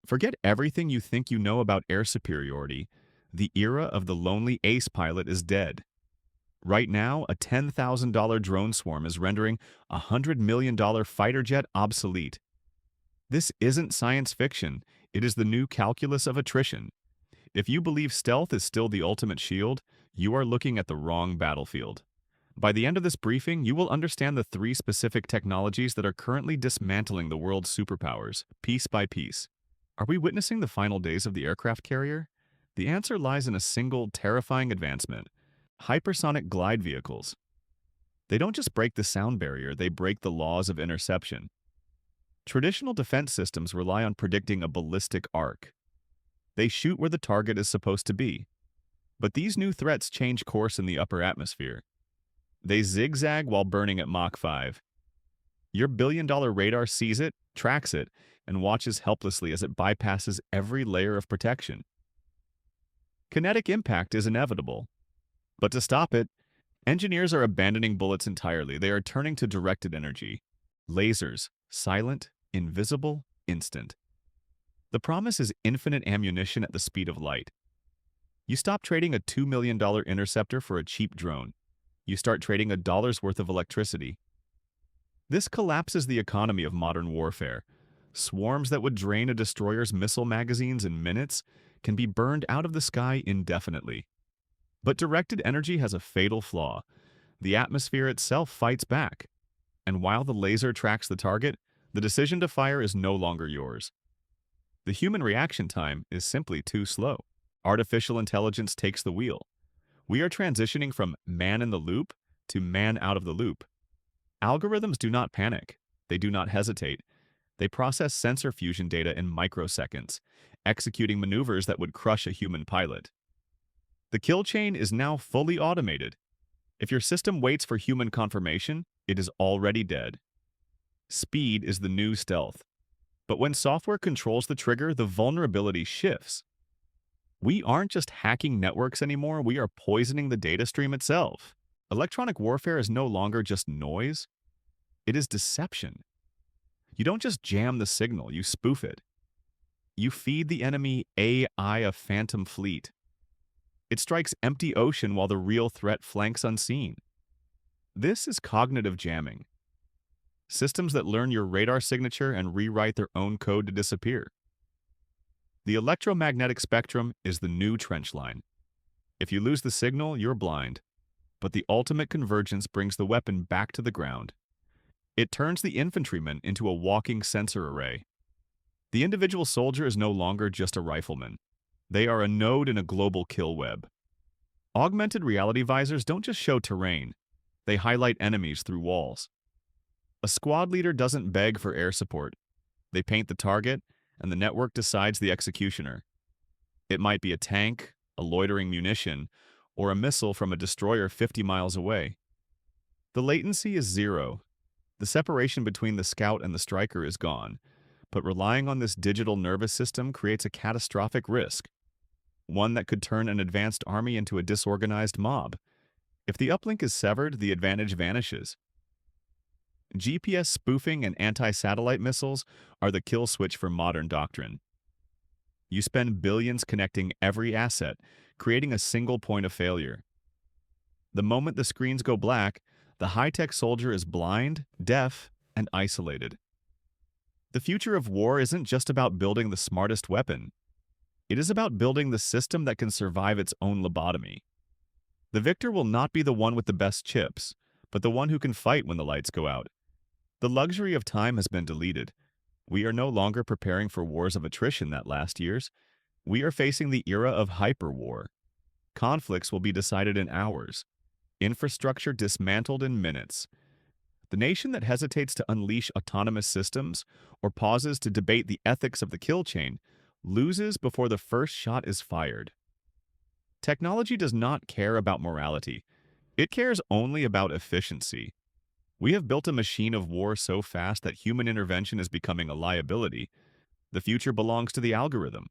Forget everything you think you know about air superiority. The era of the lonely ace pilot is dead. Right now, a $10,000 drone swarm is rendering a $100 million fighter jet obsolete. This isn't science fiction, it is the new calculus of attrition. If you believe stealth is still the ultimate shield, you are looking at the wrong battlefield. By the end of this briefing, you will understand the three specific technologies that are currently dismantling the world's superpowers, piece by piece. Are we witnessing the final days of the aircraft carrier? The answer lies in a single, terrifying advancement: hypersonic glide vehicles. They don't just break the sound barrier, they break the laws of interception. Traditional defense systems rely on predicting a ballistic arc. They shoot where the target is supposed to be. But these new threats change course in the upper atmosphere. They zigzag while burning at Mach 5. Your billion-dollar radar sees it, tracks it, and watches helplessly as it bypasses every layer of protection. Kinetic impact is inevitable. But to stop it, engineers are abandoning bullets entirely. They are turning to directed energy. Lasers, silent, invisible, instant. The promise is infinite ammunition at the speed of light. You stop trading a $2 million interceptor for a cheap drone. You start trading a dollar's worth of electricity. This collapses the economy of modern warfare. Swarms that would drain a destroyer's missile magazines in minutes can be burned out of the sky indefinitely. But directed energy has a fatal flaw. The atmosphere itself fights back. And while the laser tracks the target, the decision to fire is no longer yours. The human reaction time is simply too slow. Artificial intelligence takes the wheel. We are transitioning from man in the loop to man out of the loop. Algorithms do not panic. They do not hesitate. They process sensor fusion data in microseconds, executing maneuvers that would crush a human pilot. The kill chain is now fully automated. If your system waits for human confirmation, it is already dead. Speed is the new stealth. But when software controls the trigger, the vulnerability shifts. We aren't just hacking networks anymore, we are poisoning the data stream itself. Electronic warfare is no longer just noise, it is deception. You don't just jam the signal, you spoof it. You feed the enemy AI a phantom fleet. It strikes empty ocean while the real threat flanks unseen. This is cognitive jamming. Systems that learn your radar signature and rewrite their own code to disappear. The electromagnetic spectrum is the new trench line. If you lose the signal, you're blind. But the ultimate convergence brings the weapon back to the ground. It turns the infantryman into a walking sensor array. The individual soldier is no longer just a rifleman. They are a node in a global kill web. Augmented reality visors don't just show terrain. They highlight enemies through walls. A squad leader doesn't beg for air support. They paint the target, and the network decides the executioner. It might be a tank, a loitering munition, or a missile from a destroyer 50 miles away. The latency is zero. The separation between the scout and the striker is gone, but relying on this digital nervous system creates a catastrophic risk, one that could turn an advanced army into a disorganized mob. If the uplink is severed, the advantage vanishes. GPS spoofing and anti-satellite missiles are the kill switch for modern doctrine. You spend billions connecting every asset, creating a single point of failure. The moment the screens go black, the high-tech soldier is blind, deaf, and isolated. The future of war isn't just about building the smartest weapon. It is about building the system that can survive its own lobotomy. The victor will not be the one with the best chips, but the one who can fight when the lights go out. The luxury of time has been deleted. We are no longer preparing for wars of attrition that last years. We are facing the era of hyperwar. Conflicts will be decided in hours. Infrastructure dismantled in minutes. The nation that hesitates to unleash autonomous systems or pauses to debate the ethics of the kill chain loses before the first shot is fired. Technology does not care about morality. It cares only about efficiency. We have built a machine of war so fast that human intervention is becoming a liability. The future belongs to the algorithm.